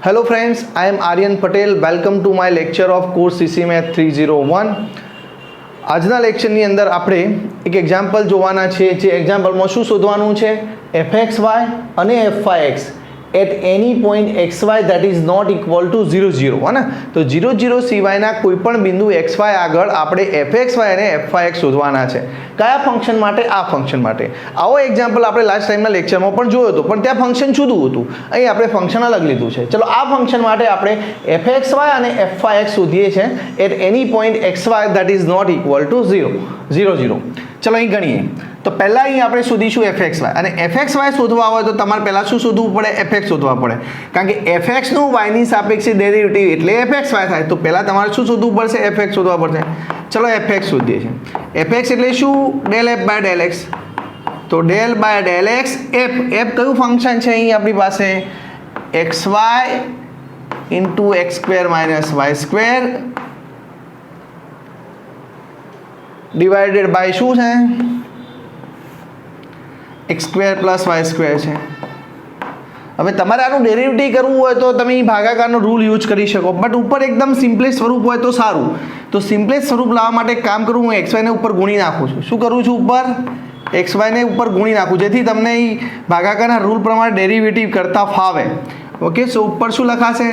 Hello friends, I am Aryan Patel. Welcome to my lecture of course CC Math 301. આજના લેક્ચરની અંદર આપણે એક example જોવાના છે. જે એક્ઝામ્પલમાં શું શોધવાનું છે? fxy અને fyx at any point xy that is not equal to 0 0 હે ને. તો 0 0 સિવાયના કોઈ પણ બિંદુ xy આગળ આપણે fxy અને fyx શોધવાના છે. કયા ફંક્શન માટે? આ ફંક્શન માટે. આવો એક્ઝામ્પલ આપણે લાસ્ટ ટાઈમના લેક્ચરમાં પણ જોયો હતો, પણ ત્યાં ફંક્શન જુદું હતું. અહીં આપણે ફંક્શન અલગ લીધું છે. ચલો આ ફંક્શન માટે આપણે fxy અને fyx શોધીએ છીએ at any point xy that is not equal to 0 0 0. ચલો અહીં ગણીએ તો પહેલાં અહીં આપણે શોધીશું fxy, અને fxy શોધવા હોય તો તમારે પહેલાં શું શોધવું પડે? fx શોધવા પડે, કારણ કે fxનું yની સાપેક્ષે ડેરિવેટિવ એટલે fxy થાય. તો પહેલાં તમારે શું શોધવું પડશે? fx શોધવા પડશે. ચલો fx શોધીએ છીએ. fx એટલે શું? Del f by del x. તો del by del x f કયું ફંક્શન છે અહીં આપણી પાસે? xy into x square minus y square divided by શું છે? X square plus y square છે. હવે તમારે આનું ડેરિવેટિવ કરવું હોય તો તમે ભાગાકારનો રૂલ યુઝ કરી શકો, બટ ઉપર એકદમ સિમ્પલેસ્ટ સ્વરૂપ હોય તો સારું. તો સિમ્પલેસ્ટ સ્વરૂપ લાવવા માટે એક કામ કરું, હું એક્સવાયને ઉપર ગુણી નાખું છું. શું કરું છું? ઉપર એક્સવાયને ઉપર ગુણી નાખું, જેથી તમને ભાગાકારના રૂલ પ્રમાણે ડેરિવેટિવ કરતા ફાવે. ઓકે, સો ઉપર શું લખાશે?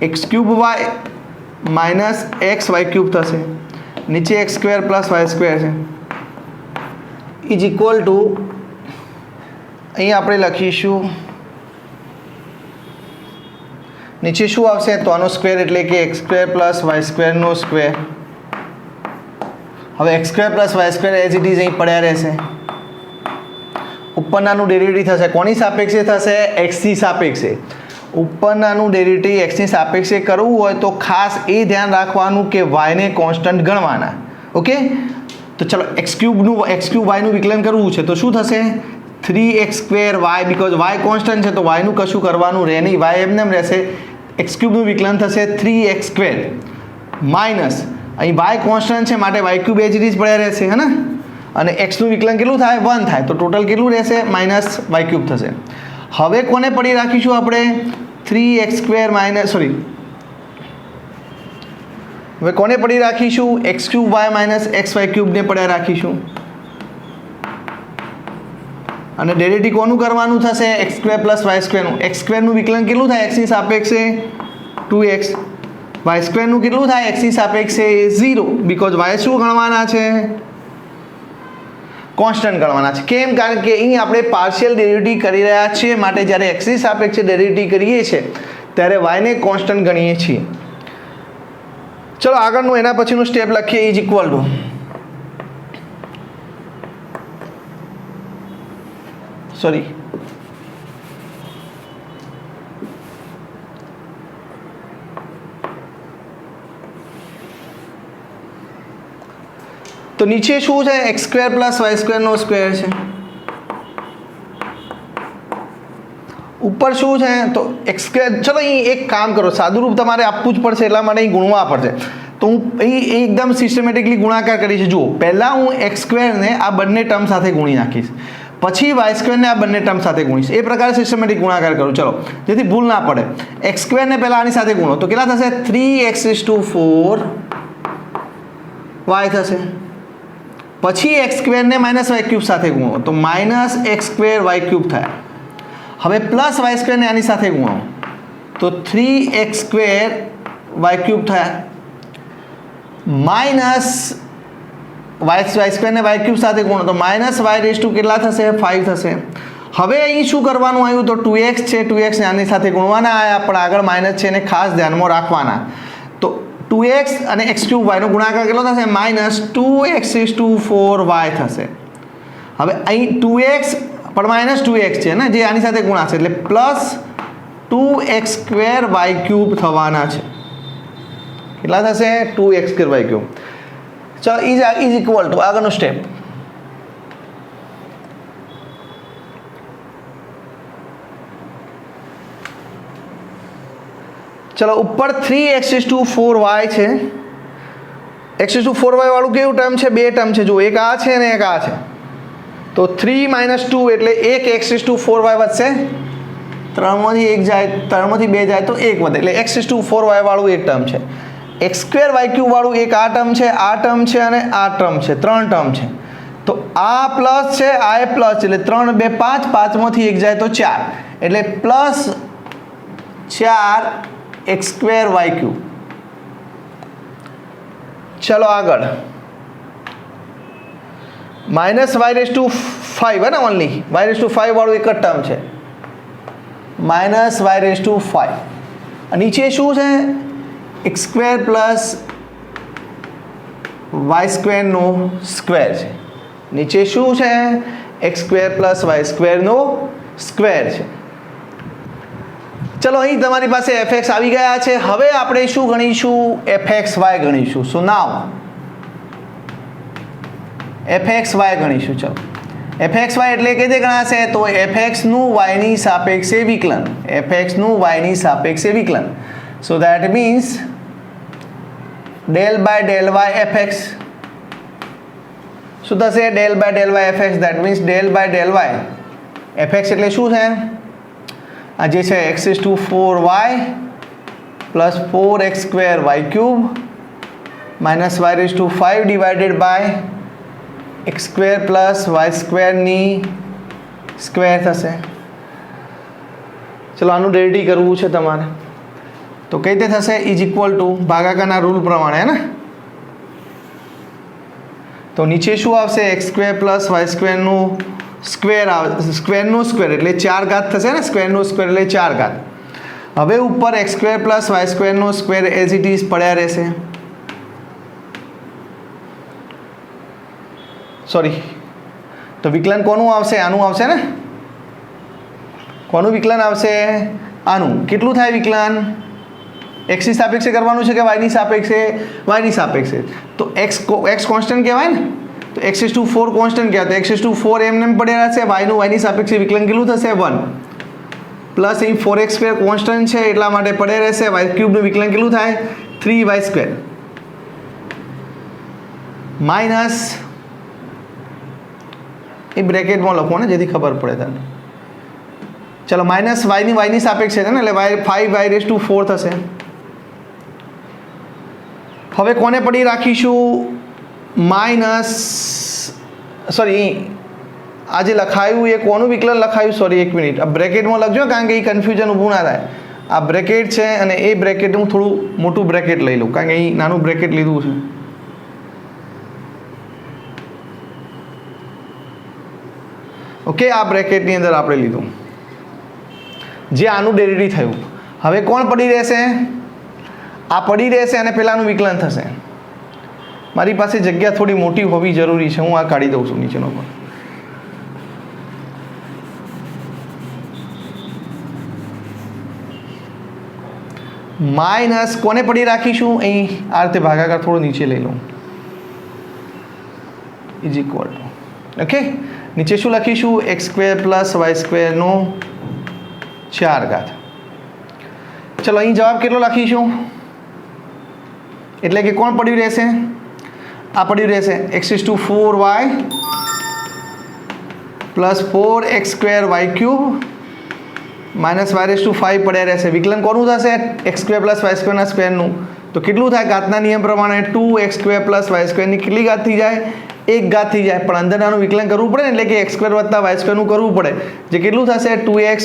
X cube y minus x y cube થશે. નીચે x square plus y square છે ઇઝ ઇક્વલ ટુ, અહીં આપણે લખીશું નીચે શું આવશે? તો આનો સ્ક્વેર એટલે કે એક્સ સ્ક્વેર પ્લસ વાય સ્ક્વેરનો સ્ક્વેર. હવે x square plus y square as it is અહીં પડ્યા રહેશે. ઉપરનાનું ડેરિવેટિવ થશે કોની સાપેક્ષે થશે? એક્સની સાપેક્ષે. ઉપરનાનું ડેરિવેટિવ એક્સની સાપેક્ષે કરવું હોય તો ખાસ એ ધ્યાન રાખવાનું કે વાયને કોન્સ્ટન્ટ ગણવાના. ઓકે, તો ચલો એક્સ ક્યુબ વાયનું વિકલન કરવું છે તો શું થશે? 3x square y, because y constant છે તો વાયનું કશું કરવાનું રહે નહીં, વાય એમને એમ રહેશે. એક્સ ક્યુબનું વિકલન થશે 3x સ્ક્વેર માઇનસ અહીં વાય કોન્સ્ટન્ટ છે માટે વાય ક્યુબ એજ રીત પડ્યા રહેશે, હે ને. અને એક્સનું વિકલન કેટલું થાય? 1 થાય. તો ટોટલ કેટલું રહેશે? માઇનસ વાય ક્યુબ થશે. હવે કોને પડી રાખીશું આપણે? 3x સ્ક્વેર માઇનસ હવે કોને પડી રાખીશું? X cube y minus x y ક્યુબને પડ્યા રાખીશું. અને ડેરિવેટિવ કોનું કરવાનું થશે? એક્સ સ્ક્વેર પ્લસ વાય સ્ક્વેરનું. એક્સ સ્ક્વેરનું વિકલન કેટલું થાય? એક્સની સાપેક્ષે 2x. વાય સ્ક્વેરનું કેટલું થાય? એક્સની સાપેક્ષે 0, બીકોઝ વાય શું ગણવાના છે? કોન્સ્ટન્ટ ગણવાના છે. કેમ? કારણ કે અહીં આપણે પાર્શિયલ ડેરિવેટિવ કરી રહ્યા છીએ, માટે જ્યારે એક્સની સાપેક્ષે ડેરિવેટિવ કરીએ છીએ ત્યારે વાયને કોન્સ્ટન્ટ ગણીએ છીએ. ચલો આગળનું એના પછીનું સ્ટેપ લખીએ. ઇઝ ઇક્વલ ટુ, સોરી તો નીચે શું છે? એક્સ સ્ક્વેર પ્લસ વાય સ્ક્વેરનો સ્ક્વેર છે. ઉપર શું છે? તો એક્સ સ્ક્વેર. ચલો અહીં એક કામ કરો, સાદુરૂપ તમારે આપવું જ પડશે, એટલા માટે અહીં ગુણવા પડશે. તો હું અહીં એકદમ સિસ્ટમેટિકલી ગુણાકાર કરીશ. જુઓ, પહેલાં હું એક્સ સ્ક્વેરને આ બંને ટર્મ સાથે ગુણી નાખીશ, પછી વાય સ્ક્વેરને આ બંને ટર્મ સાથે ગુણીશ. એ પ્રકારે સિસ્ટમેટિક ગુણાકાર કરું. ચલો, જેથી ભૂલ ના પડે. એક્સ સ્ક્વેરને પહેલાં આની સાથે ગુણો તો કેટલા થશે? 3x⁴ વાય થશે. પછી એક્સ સ્ક્વેરને માઇનસ વાય ક્યુબ સાથે ગુણો તો minus x square y cube થાય. હવે પ્લસ વાય સ્ક્વેરને આની સાથે ગુણો તો 3x સ્ક્વેર વાય ક્યુબ થાય. માઇનસ વાય સ્ક્વેરને વાય ક્યુબ સાથે ગુણો તો માઇનસ વાય રેઝ ટુ કેટલા થશે? 5 થશે. હવે અહીં શું કરવાનું આવ્યું? તો 2x છે, 2x ને આની સાથે ગુણવાના આવ્યા, પણ આગળ માઇનસ છે એને ખાસ ધ્યાનમાં રાખવાના. તો 2x અને x ક્યુબ વાયનો ગુણાકાર કેટલો થશે? માઇનસ 2x⁴ વાય થશે. હવે અહીં 2x પણ માઇનસ 2x છે ને, જે આની સાથે ગુણાશે એટલે plus 2x square y cube થવાના છે. કેટલા થશે? 2x square y cube. ચલો ઇઝ ઇક્વલ ટુ આગળનું સ્ટેપ. ચલો ઉપર 3x⁴ વાય છે. x⁴ વાય વાળું કેવું ટર્મ છે? બે ટર્મ છે. જો એક આ છે ને એક આ છે. તો 3 - 2 એટલે એક x⁴ વાય વધશે. 3માંથી 1 જાય, 3માંથી 2 જાય તો 1 વધે એટલે x⁴y વાળું એક ટર્મ છે. x²y³ વાળું એક આ ટર્મ છે, આ ટર્મ છે અને આ ટર્મ છે, 3 ટર્મ છે. તો આ પ્લસ છે, આ એ પ્લસ એટલે 3 2 5, 5માંથી 1 જાય તો 4 એટલે +4x²y³. ચલો આગળ -y⁵ હે ને ઓનલી y⁵ વાળું એક જ ટર્મ છે, -y⁵. નીચે શું છે? x² + y² નો સ્ક્વેર છે. નીચે શું છે? x² + y² નો સ્ક્વેર છે. ચલો અહીં તમારી પાસે fx આવી ગયા છે. હવે આપણે શું ગણીશું? fxy ગણીશું. સો નાઉ fxy ગણીશું. ચલો fxy એટલે કે જે ગણાશે તો fx નું y ની સાપેક્ષે વિકલન, fx નું y ની સાપેક્ષે વિકલન. So that means del/del y fx. શું થશે? del/del y fx. That means del/del y fx એટલે શું છે? આ જે છે x⁴y + 4x²y³ -y⁵ divided by x² + y² ની સ્ક્વેર થશે. ચલો આનું ડેરિવેટિવ કરવું છે તમારે તો કઈ રીતે થશે? = ભાગાકારના રૂલ પ્રમાણે, હે ને? તો નીચે શું આવશે? x² + y² નું સ્ક્વેર આવે, સ્ક્વેરનું સ્ક્વેર એટલે 4 ઘાત થશે ને, સ્ક્વેરનું સ્ક્વેર એટલે 4 ઘાત. હવે ઉપર x² + y² નો સ્ક્વેર એઝ ઇટ ઇઝ પડ્યા રહેશે. સોરી, તો વિકલન કોનું આવશે? આનું આવશે ને. કોનું વિકલન આવશે? આનું. કેટલું થાય વિકલન? x ની સાપેક્ષે કરવાનું છે કે y ની સાપેક્ષે? y ની સાપેક્ષે. તો x કોન્સ્ટન્ટ કહેવાય ને, તો x⁴ કોન્સ્ટન્ટ કહેવાય. તો x⁴ એમને એમ પડેલા છે. y ની સાપેક્ષે વિકલન કેટલું થશે? 1 પ્લસ અહીં 4x² કોન્સ્ટન્ટ છે એટલા માટે પડે રહેશે. y³ નું વિકલન કેટલું થાય? 3y² માઇનસ એ બ્રેકેટમાં લખો ને જેથી ખબર પડે તમને. ચલો માઇનસ y ની સાપેક્ષે છે ને એટલે 5y⁴ થશે. હવે કોને પડી રાખીશું? માઇનસ સોરી આ જે લખાયું એ કોનું વિકલન લખાયું? સોરી એક મિનિટ, આ બ્રેકેટમાં લખજો કારણ કે એ કન્ફ્યુઝન ઊભું ના થાય. આ બ્રેકેટ છે અને એ બ્રેકેટ હું થોડું મોટું બ્રેકેટ લઈ લઉં કારણ કે અહીં નાનું બ્રેકેટ લીધું છે. ઓકે, આ બ્રેકેટની અંદર આપણે લીધું જે આનું ડેરિવેટિવ થયું. હવે કોણ પડી રહેશે? આ પડી રહેશે અને પેલાનું વિકલન થશે. મારી પાસે જગ્યા થોડી મોટી હોવી જરૂરી છે, હું આ કાઢી દઉં છું નીચેનો પણ. માઇનસ કોને પડી રાખીશું? અહીં આ રીતે ભાગાકાર થોડો નીચે લઈ લઉં = ઓકે. નીચે શું લખીશું? x² + y² નો 4 ઘાત. ચલો અહીં જવાબ કેટલો લખીશું? એટલે કે કોણ પડ્યું રહેશે? આ પડ્યું રહેશે x⁴y + 4x²y³ -y⁵ પડ્યા રહેશે. વિકલન કોનું થશે? x² + y² ના સ્ક્વેરનું. તો કેટલું થાય? ઘાતના નિયમ પ્રમાણે 2x² + y² ની કેટલી ઘાત થઈ જાય? 1 ઘાત થઈ જાય. પણ અંદર આનું વિકલન કરવું પડે ને એટલે કે x² + y² નું કરવું પડે જે કેટલું થશે? 2x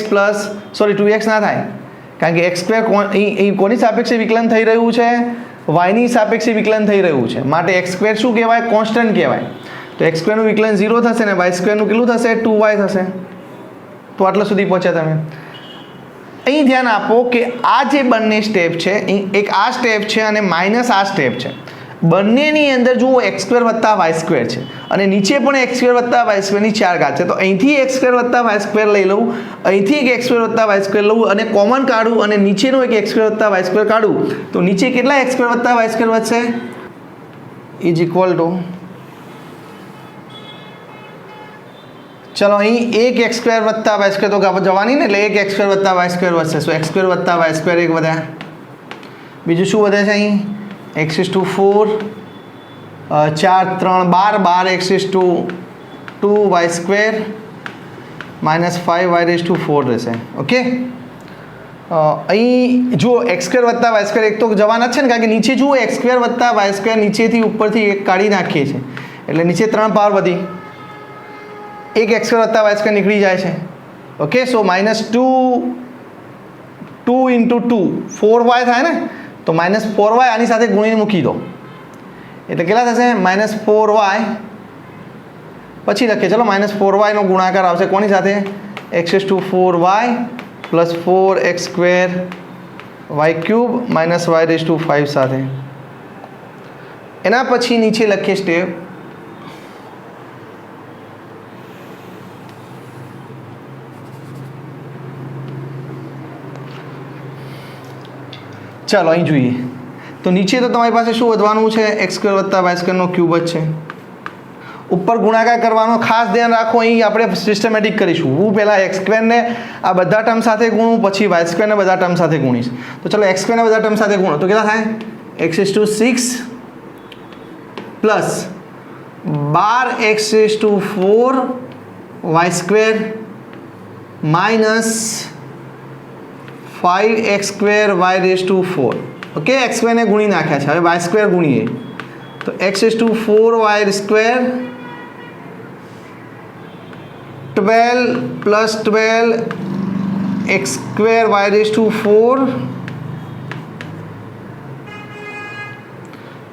ના થાય કારણ કે x² અહીં કોની સાપેક્ષે વિકલન થઈ રહ્યું છે? y ની સાપેક્ષે વિકલન થઈ રહ્યું છે. માટે x² શું કહેવાય? કોન્સ્ટન્ટ કહેવાય. તો x² નું વિકલન 0 થશે ને y² નું કેટલું થશે? 2y થશે. તો આટલા સુધી પહોંચ્યા તમે. અહીં ધ્યાન આપો કે આ જે બંને સ્ટેપ છે, એક આ સ્ટેપ છે અને માઇનસ આ સ્ટેપ છે. બંનેની અંદર જુઓ x² + y² છે અને નીચે પણ x² + y² ની 4 ઘાત છે. તો અહીંથી x² + y² લઈ લઉં, અહીંથી એક x² + y² લઉં અને કોમન કાઢું અને નીચેનો એક x² + y² કાઢું તો નીચે કેટલા x² + y² વધશે? = ચલો અહીં એક x² + y² તો જવાની ને એટલે એક x² + y² વધશે. સો x² + y² એક વધ્યા. બીજું શું વધે છે? અહીં x⁴ 4 3 12 12x⁴2y² -5y⁴ રહેશે. ઓકે, અહીં જુઓ x² વત્તા y² એક તો જવાના જ છે ને, કારણ કે નીચે જુઓ x² વત્તા y² નીચેથી ઉપરથી એક કાઢી નાખીએ છીએ એટલે નીચે 3 પાવર વધી, એક x² વત્તા y² નીકળી જાય છે. ઓકે, સો -2 × 2 4y થાય ને, તો -4y આની સાથે ગુણીને મૂકી દો એટલે કેટલા થશે? -4y. પછી લખીએ, ચલો -4y નો ગુણાકાર આવશે કોની સાથે? x⁴y + 4x² y³ -y⁵ સાથે. એના પછી નીચે લખીએ સ્ટેપ, ચાલો અહીં જોઈએ તો નીચે તો તમારી પાસે શું વધવાનું છે? x² વત્તા y² નો ક્યુબ જ છે. ઉપર ગુણાકાર કરવાનો ખાસ ધ્યાન રાખો, અહીં આપણે સિસ્ટમેટિક કરીશું. હું પહેલાં x² ને આ બધા ટર્મ સાથે ગુણું, પછી y² ને બધા ટર્મ સાથે ગુણીશ. તો ચલો x² ને બધા ટર્મ સાથે ગુણો તો કેટલા થાય? x⁶ plus 12x⁴ y² minus 5x² y⁴. Okay, x² ને ગુણી નાખ્યા છે, હવે y² ગુણીએ તો x⁴ y² 12 + 12 x² y⁴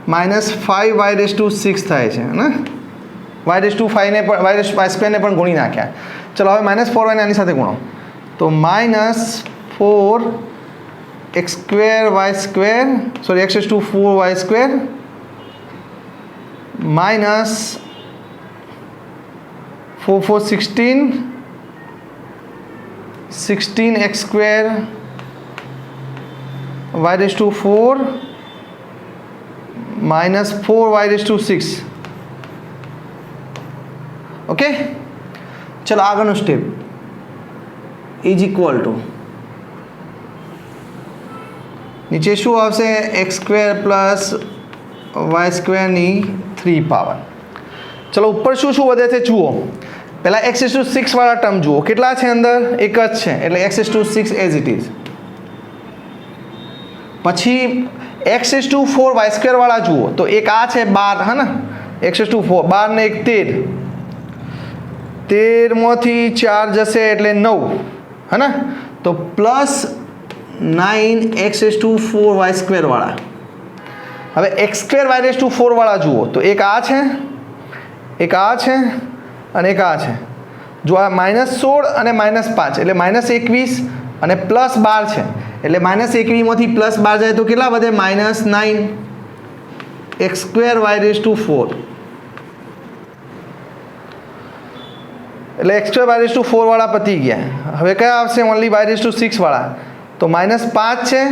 -5y⁶ થાય છે ને, y⁵ ને પણ y² ને પણ ગુણી નાખ્યા. ચલો હવે -4y ને આની સાથે ગુણો તો -4x² y² sorry x⁴ y² minus 4 4 16 16x² y⁴ minus 4y⁶. Okay, ચલો આગળનું સ્ટેપ ઇઝ ઇક્વલ ટુ નીચે શું આવશે? x² પ્લસ y² ની 3 પાવર. ચલો ઉપર શું શું વધે છે જુઓ. પહેલાં x⁶ વાળા ટર્મ જુઓ કેટલા છે અંદર? એક જ છે એટલે x⁶ એઝ ઇટ ઇઝ. પછી x⁴ y² વાળા જુઓ તો એક આ છે 12, હા ને, x⁴ 12 ને 1 13, 13 માંથી 4 જશે એટલે 9, હા ને, તો પ્લસ 9x⁴ y² વાળા. હવે x² y⁴ વાળા જુઓ તો એક આ છે, એક આ છે અને એક આ છે. જો આ -16 અને -5 એટલે -21 અને +12 છે એટલે -21 માંથી +12 જાય તો કેટલા વધે? -9 x² y⁴. એટલે x² y⁴ વાળા પતી ગયા. હવે કયા આવશે? ઓનલી y⁶ વાળા. તો -5 છે,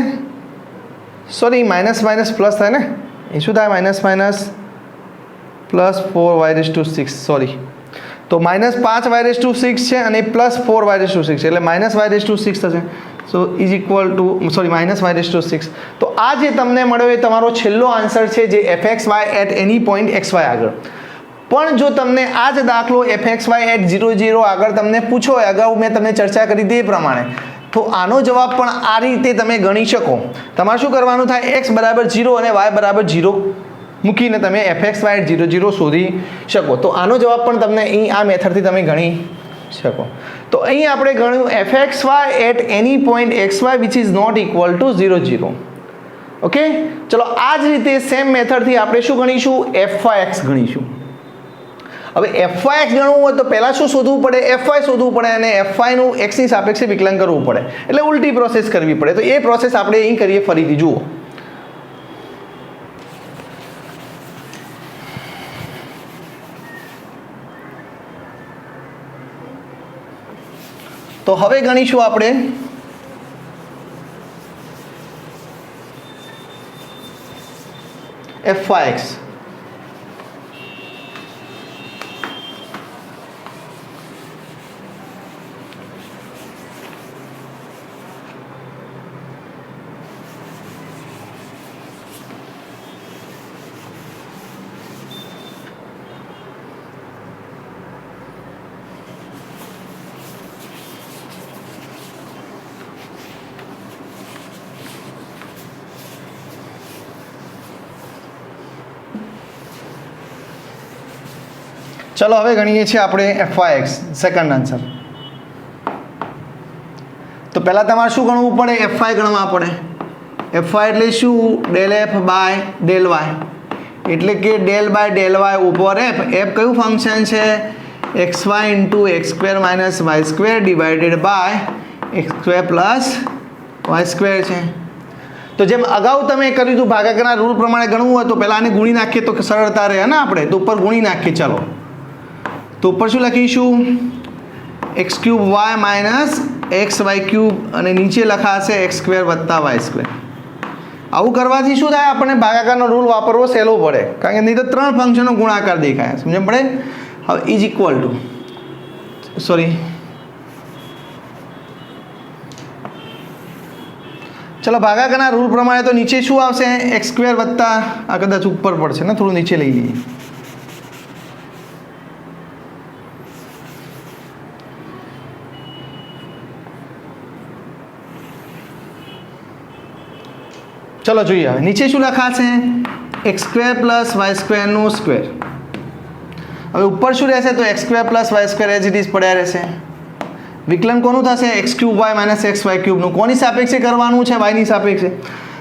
સોરી માઇનસ પ્લસ થાય ને, એ શું થાય? -+ 4y⁶, સોરી. તો -5 y⁶ છે અને +4 y⁶ છે એટલે -y⁶ થશે. સો is equal two sorry -y⁶. તો આ જે તમને મળ્યો એ તમારો છેલ્લો આન્સર છે, જે fxy at any point xy આગળ. પણ જો તમને આ જ દાખલો fxy એટ 0 0 આગળ તમને પૂછો, અગાઉ મેં તમને ચર્ચા કરી તે પ્રમાણે, તો આનો જવાબ પણ આ રીતે તમે ગણી શકો. તમારે શું કરવાનું થાય? x = 0 અને y = 0 મૂકીને તમે fxy એટ 0 0 શોધી શકો. તો આનો જવાબ પણ તમને અહીં આ મેથડથી તમે ગણી શકો. તો અહીં આપણે ગણ્યું fxy at any point xy which is not equal to 0 0. Okay, ચલો આ જ રીતે સેમ મેથડથી આપણે શું ગણીશું? fyx ગણીશું. હવે fyx ગણવું હોય તો પહેલાં શું શોધવું પડે? fy શોધવું પડે અને fy નું x ની સાપેક્ષે વિકલન કરવું પડે, એટલે ઉલટી પ્રોસેસ કરવી પડે. તો એ પ્રોસેસ આપણે અહીં કરીએ ફરીથી. જુઓ તો હવે ગણીશું આપણે fyx. ચલો હવે ગણીએ છીએ આપણે fy(x) સેકન્ડ આન્સર. તો પહેલાં તમારે શું ગણવું પડે? fy ગણવા પડે. fy એટલે શું? Del f by del y, એટલે કે ડેલ બાય ડેલ વાય ઉપર એફ. એફ કયું ફંક્શન છે? xy into x² minus y² divided by x² plus y² છે. તો જેમ અગાઉ તમે કર્યું હતું ભાગાકારના રૂલ પ્રમાણે ગણવું હોય તો પહેલાં આને ગુણી નાખીએ તો સરળતા રહે ને આપણે. તો ઉપર ગુણી નાખીએ. ચલો તો ઉપર શું લખીશું? x³ y માઇનસ xy³ અને નીચે લખાશે x² વત્તા y². આવું કરવાથી શું થાય? આપણને ભાગાકારનો રૂલ વાપરવો સહેલો પડે, કારણ કે નહીં તો 3 ફંક્શનનો ગુણાકાર દેખાય. સમજ પડે? હવે ઇઝ ઇક્વલ ટુ ચલો ભાગાકારના રૂલ પ્રમાણે તો નીચે શું આવશે? x² વત્તા, આ કદાચ ઉપર પડશે ને, થોડું નીચે લઈ લઈએ. ચલો જોઈએ હવે નીચે શું લખાશે? x² પ્લસ y² નો સ્ક્વેર. હવે ઉપર શું રહેશે? તો x² plus y² as it is પડ્યા રહેશે. વિકલન કોનું થશે? x³ y માઇનસ xy³ નું. કોની સાપેક્ષે કરવાનું છે? y ની સાપેક્ષે.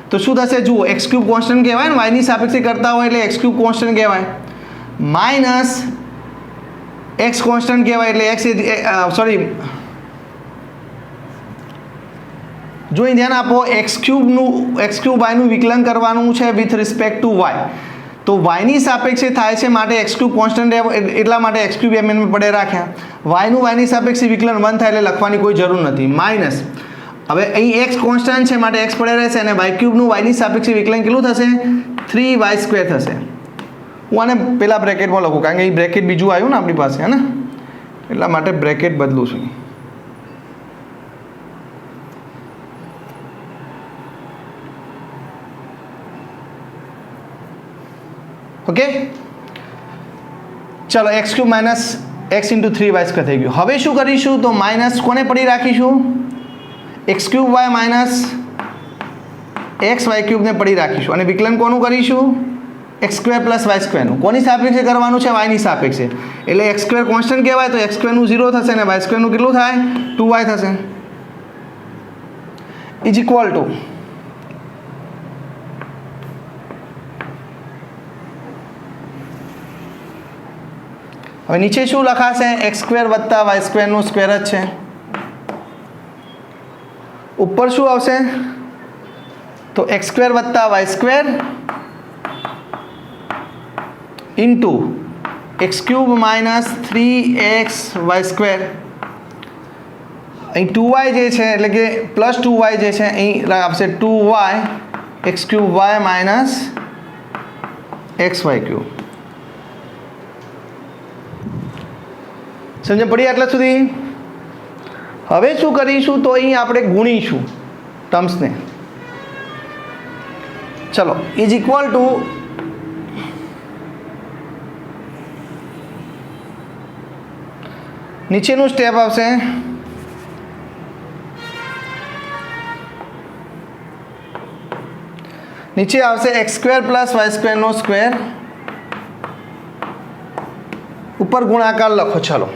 તો શું થશે? જુઓ, x³ કોન્સ્ટન્ટ કહેવાય ને, y ની સાપેક્ષે કરતા હોય એટલે x³ કોન્સ્ટન્ટ કહેવાય, માઇનસ x કોન્સ્ટન્ટ કહેવાય એટલે જોઈ ધ્યાન આપો. x³ y નું વિકલન કરવાનું છે વિથ રિસ્પેક્ટ ટુ y. તો y ની સાપેક્ષે થાય છે માટે x³ કોન્સ્ટન્ટ એટલા માટે x³ એમ પડે રાખ્યા. y નું y ની સાપેક્ષે વિકલન 1 થાય એટલે લખવાની કોઈ જરૂર નથી. માઇનસ હવે અહીં x કોન્સ્ટન્ટ છે માટે x પડે રહેશે અને y³ નું y ની સાપેક્ષે વિકલન કેટલું થશે? 3y² થશે. હું આને પેલા બ્રેકેટમાં લખું કારણ કે અહીં બ્રેકેટ બીજું આવ્યું ને આપણી પાસે, હે ને, એટલા માટે બ્રેકેટ બદલું છું. ઓકે, ચલો x³ minus x into 3y² થઈ ગયું. હવે શું કરીશું? તો માઇનસ કોને પડી રાખીશું? x³ y માઇનસ xy³ ને પડી રાખીશું અને વિકલન કોનું કરીશું? x² પ્લસ y² નું. કોની સાપેક્ષે કરવાનું છે? y ની સાપેક્ષે. એટલે x² કોન્સ્ટન્ટ કહેવાય તો x² નું 0 થશે અને y² નું કેટલું થાય? 2y થશે. ઇઝ ઇક્વલ ટુ હવે નીચે શું લખાશે? x² વત્તા y² નું સ્ક્વેર જ છે. ઉપર શું આવશે? તો x² વત્તા y² into x³ minus 3xy². અહીં 2y જે છે એટલે કે પ્લસ 2y જે છે અહીં આવશે 2y x³ y minus xy³. સમજ પડી આટલા સુધી? હવે શું કરીશું? તો અહીં આપણે ગુણીશું ટર્મ્સને. ચલો ઇઝ ઇક્વલ ટુ નીચેનું સ્ટેપ આવશે. નીચે આવશે x² પ્લસ y² નો સ્ક્વેર. ઉપર ગુણાકાર લખો. ચલો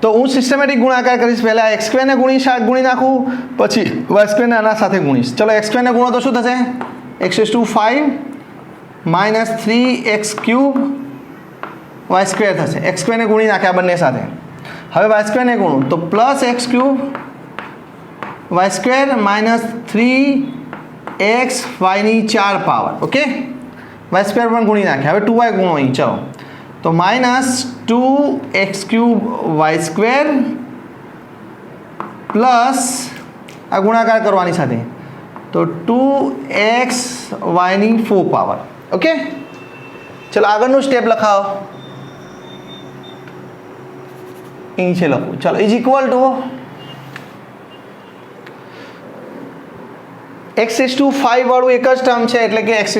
તો હું સિસ્ટમેટિક ગુણાકાર કરીશ. પહેલાં x² ને ગુણી નાખું, પછી y² ને આના સાથે ગુણીશ. ચલો x² ને ગુણો તો શું થશે? x⁵ માઇનસ 3x³ y² થશે. x² ને ગુણી નાખ્યા બંને સાથે. હવે y² ને ગુણો તો plus x³ y² minus 3xy ની 4 પાવર. ઓકે, y² પણ ગુણી નાખ્યા. હવે 2y ગુણો અહીં. ચલો તો માઇનસ 2x³ y² પ્લસ આ ગુણાકાર કરવાની સાથે તો 2xy ની 4 પાવર. ઓકે, ચલો આગળનું સ્ટેપ લખાવો. અહીં છે લખું. ચલો ઇઝ ઇક્વલ ટુ x⁵ વાળું એક જ ટર્મ છે એટલે કે x⁵.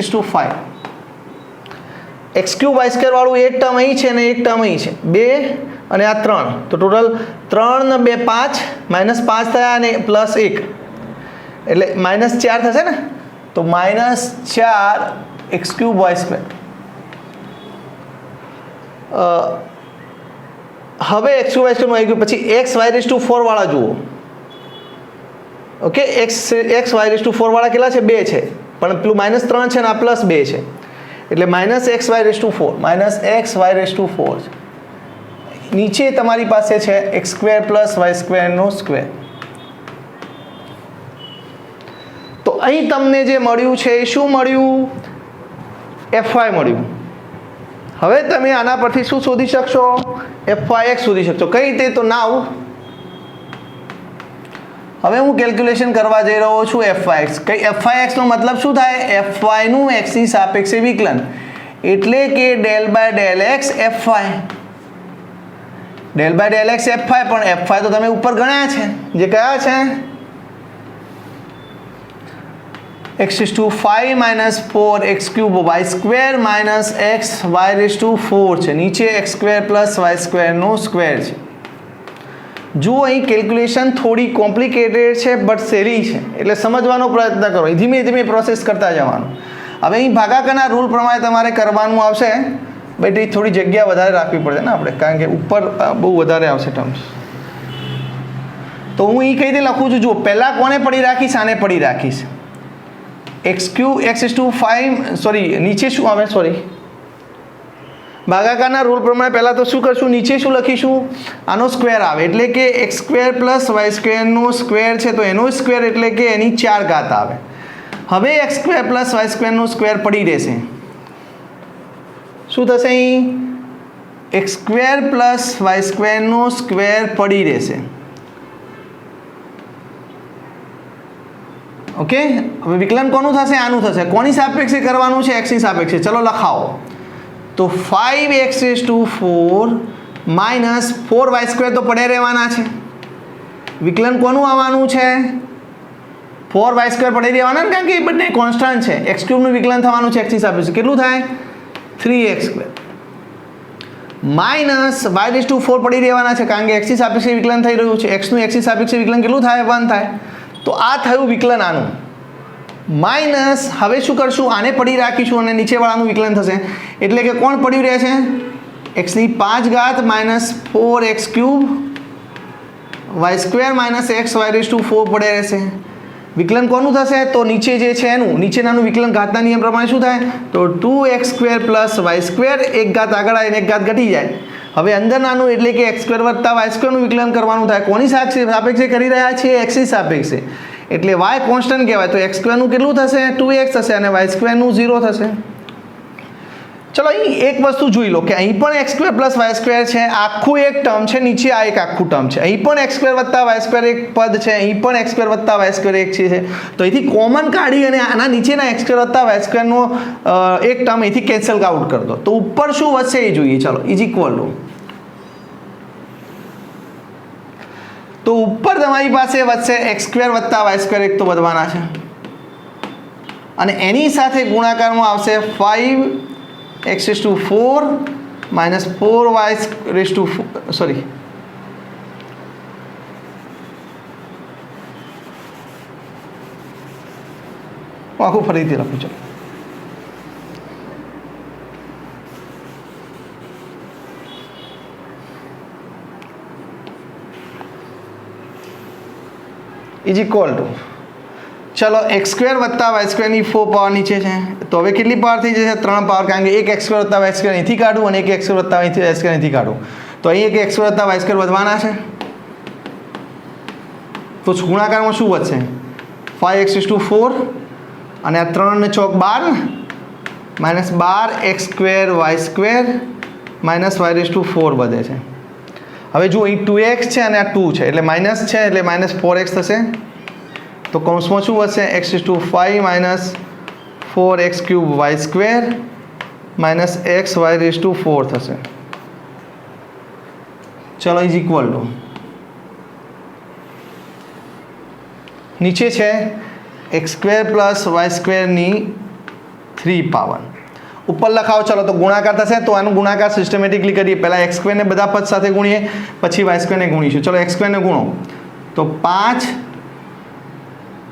x³ y² વાળું એક ટર્મ અહીં છે અને એક ટર્મ અહીં છે, 2 અને આ 3. તો ટોટલ 3 ને 2 5 માઇનસ 5 થયા અને પ્લસ 1 એટલે માઇનસ 4 થશે ને. તો માઇનસ 4 x³ y². હવે x2 y2 આવી ગયું, પછી xy4 વાળા જુઓ. ઓકે, xy4 વાળા કેટલા છે? 2 છે, પણ પેલું -3 છે ને આ +2 છે, એટલે -xy4 છે. નીચે તમારી પાસે છે x² + y²². તો અહીં તમને જે મળ્યું છે એ શું મળ્યું? fy મળ્યું. હવે તમે આના પરથી શું શોધી શકશો? fyx શોધી શકશો. કઈ રીતે? તો નાવ હવે હું કેલ્ક્યુલેશન કરવા જઈ રહ્યો છું fyx. fyx નો મતલબ શું થાય? fy નું x ની સાપેક્ષે વિકલન, એટલે કે ∂x fy. ∂x fy, પણ fy તો તમે ઉપર ગણ્યા છે, જે કયા છે? x⁵ - 4x³ y² - xy4 છે. નીચે x² + y²² છે. જુઓ, અહીં કેલ્ક્યુલેશન થોડી કોમ્પ્લિકેટેડ છે, બટ સહેલી છે, એટલે સમજવાનો પ્રયત્ન કરો. ધીમે ધીમે પ્રોસેસ કરતા જવાનું. હવે અહીં ભાગાકારના રૂલ પ્રમાણે તમારે કરવાનું આવશે, બટ એ થોડી જગ્યા વધારે રાખવી પડશે ને આપણે, કારણ કે ઉપર બહુ વધારે આવશે ટર્મ્સ. તો હું અહીં કઈ રીતે લખું છું? જુઓ, પહેલાં કોને પડી રાખીશ? આને પડી રાખીશ. નીચે શું આવે? ભાગાકારના રૂલ પ્રમાણે પહેલાં તો શું કરશું? નીચે શું લખીશું? આનો સ્ક્વેર આવે, એટલે કે x² + y² છે, તો એનો સ્ક્વેર એટલે કે એની 4 ઘાત આવે. હવે x² + y² પડી રહેશે. શું થશે? અહીં x² + y² પડી રહેશે. ઓકે, હવે વિકલન કોનું થશે? આનું થશે. કોની સાપેક્ષે કરવાનું છે? x ની સાપેક્ષે. ચલો લખાવો. તો 5x⁴ - 4y² તો પડ્યા રહેવાના છે. વિકલન કોનું આવવાનું છે? 4y² પડી રહેવાના ને, કારણ કે એ બંને કોન્સ્ટન્ટ છે. x³ નું વિકલન થવાનું છે x ની સાપેક્ષે. કેટલું થાય? 3x² -y⁴ પડી રહેવાના છે, કારણ કે x ની સાપેક્ષે વિકલન થઈ રહ્યું છે. x નું x ની સાપેક્ષે વિકલન કેટલું થાય? 1 થાય. તો આ થયું વિકલન આનું. માઇનસ, હવે શું કરશું? આને પડી રાખીશું અને નીચેવાળાનું વિકલન થશે, એટલે કે કોણ પડ્યું રહે છે? x⁵ - 4x³ y² - xy4 પડે રહેશે. વિકલન કોનું થશે? તો નીચે જે છે એનું, નીચેનાનું વિકલન ઘાતના નિયમ પ્રમાણે શું થાય? તો 2x² + y², એક ઘાત આગળ આવીને એક ઘાત ઘટી જાય. હવે અંદરનાનું એટલે કે x² + y² નું વિકલન કરવાનું થાય. કોની સાપેક્ષે કરી રહ્યા છીએ? x ની સાપેક્ષે, એટલે y કોન્સ્ટન્ટ કહેવાય. તો x² નું કેટલું થશે? 2x થશે, અને y² નું 0 થશે. ચલો, અહીં એક વસ્તુ જોઈ લો કે અહીં પણ x² + y² છે, આખું એક ટર્મ છે, નીચે આ એક આખું ટર્મ છે. અહીં પણ x² + y² એક પદ છે, અહીં પણ x² + y² એક છે. તો અહીંથી કોમન કાઢી અને આના નીચેના x² + y² નો એક ટર્મ અહીંથી કેન્સલ આઉટ કરી દો. તો ઉપર શું વધશે એ જોઈએ. ચલો, = તો ઉપર તમારી પાસે વધશે x² + y² એક તો વધવાના છે, અને એની સાથે ગુણાકારમાં આવશે 5x⁴ - 4y⁴ આખું ફરીથી લખું. ચાલો, ચલો, x² + y² ની 4 પાવર નીચે છે, તો હવે કેટલી પાવર થઈ જશે? 3 પાવર, કારણ કે એક x² + y² અહીંથી કાઢું અને એક x² + y² અહીંથી કાઢું, તો અહીં એક x² + y² વધવાના છે. તો ગુણાકારમાં શું વધશે? 5x⁴ અને આ 3 ને 4 12 -12x² y² - વધે છે. હવે જો અહીં 2x છે અને આ 2 છે, એટલે માઇનસ છે, એટલે -4x થશે. તો કૌંસમાં શું વધશે? x⁵ - 4x³ y² - xy4 થશે. ચલો, નીચે છે x² + y² ની 3 પાવર. ઉપર લખાવો. ચલો, તો ગુણાકાર થશે, તો આનું ગુણાકાર સિસ્ટમેટિકલી કરીએ. પહેલાં x² ને બધા પદ સાથે ગુણીએ, પછી y² ને ગુણીશું. ચલો, x² ને ગુણો તો 5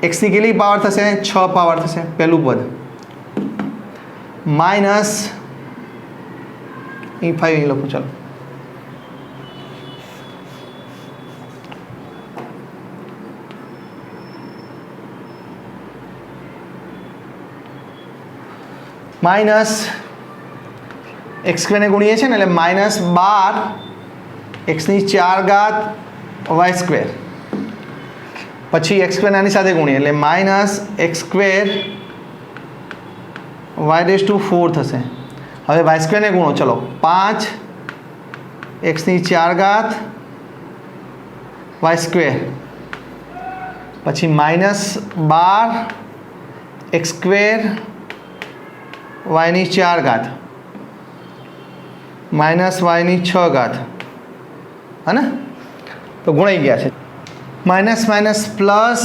x ની કેટલી પાવર થશે? 6 પાવર થશે પહેલું પદ, માઇનસ 5 અહીં લખું. ચાલો, માઇનસ એક્સ સ્ક્વેરને ગુણીએ છીએ ને એટલે માઇનસ 12 એક્સની 4 ઘાત વાય સ્ક્વેર, પછી એક્સ સ્ક્વેર આની સાથે ગુણીએ એટલે minus x square y raise to 4 થશે. હવે વાય સ્ક્વેરને ગુણો, ચલો 5 એક્સની 4 ઘાત વાય સ્ક્વેર, પછી માઇનસ 12 એક્સ સ્ક્વેર વાયની 4 ઘાત માઇનસ વાયની 6 ઘાત, હે ને? તો ગુણાઈ ગયા છે. Minus minus plus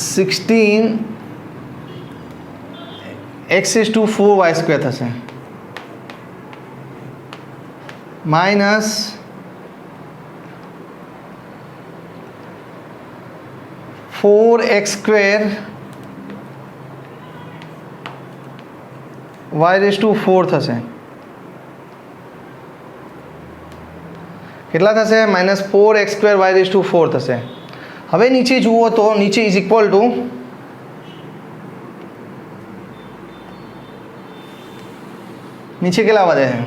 16 x raise to 4 y square થશે, minus four x square y raise to 4 થશે. કેટલા થશે? Minus 4 x square y raise to 4 થશે. હવે નીચે જુઓ તો નીચે ઇઝ ઇક્વલ ટુ નીચે કેટલા વધે છે?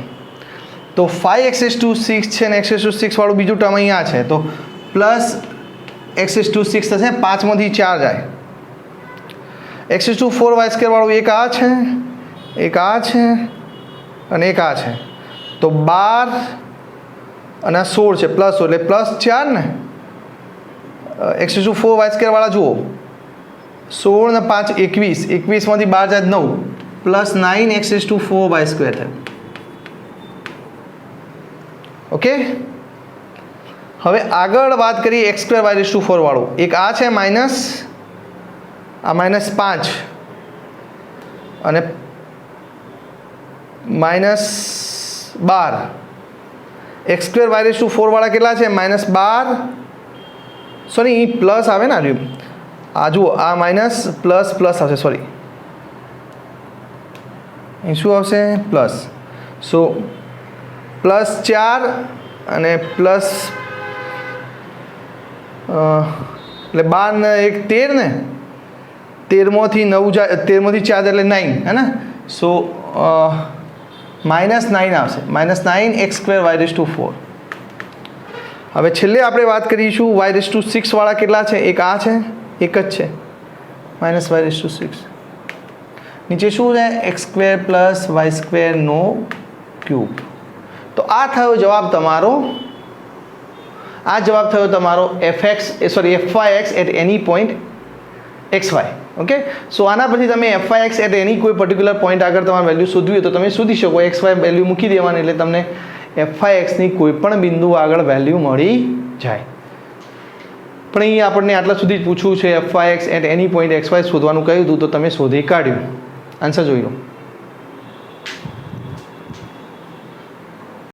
તો 5 એક્સ રેઝ ટુ 6 છે ને એક્સ રેઝ ટુ 6 વાળું બીજું ટર્મ અહીંયા છે, તો પ્લસ एक्स रेज़ टू 6 થશે. 5 માંથી 4 જાય. X raise to 4 y square વાળું એક આ છે, એક આ છે અને એક આ છે, તો 12 અને 16 છે પ્લસ એટલે પ્લસ 4 ને. X raise to 4 y square વાળા જુઓ, 16 ને 5 21, 21 માંથી 12 જાય 9 plus 9 x raise to 4 y square થયું. ઓકે, હવે આગળ વાત કરીએ x square y raise to 4 વાળું. એક આ છે માઇનસ, આ માઇનસ 5 અને minus 12. X square y raise to 4 વાળા કેટલા છે? માઇનસ 12, સોરી અહીં પ્લસ આવે ને, આ જુઓ આ માઇનસ પ્લસ પ્લસ આવશે, સોરી અહીં શું આવશે? પ્લસ. સો પ્લસ 4 અને પ્લસ એટલે 12 ને 1 13 ને, 13માંથી 9 જાય, 13માંથી 4 એટલે 9, હે ને? સો માઇનસ 9 આવશે, minus 9 x square y raise to 4. હવે છેલ્લે આપણે વાત કરીશું વાય રેઝ ટુ 6 વાળા કેટલા છે? એક આ છે, એક જ છે, માઇનસ વાય રેઝ ટુ 6. નીચે શું છે? એક્સ સ્ક્વેર પ્લસ વાય સ્ક્વેરનો ક્યુબ. તો આ થયો જવાબ તમારો, આ જવાબ થયો તમારો f y x at any point x y. Okay, so આના પછી તમે f y x at any કોઈ પર્ટિક્યુલર પોઈન્ટ આગળ તમારે વેલ્યુ શોધવી હોય તો તમે શોધી શકો. એક્સ વાય વેલ્યુ મૂકી દેવાની એટલે તમને એફ વાય એક્સની કોઈ પણ બિંદુ આગળ વેલ્યુ મળી જાય. પણ અહીં આપણને આટલા સુધી જ પૂછવું છે f y x at any point x y શોધવાનું કહ્યું હતું, તો તમે શોધી કાઢ્યું. આન્સર જોઈ લો.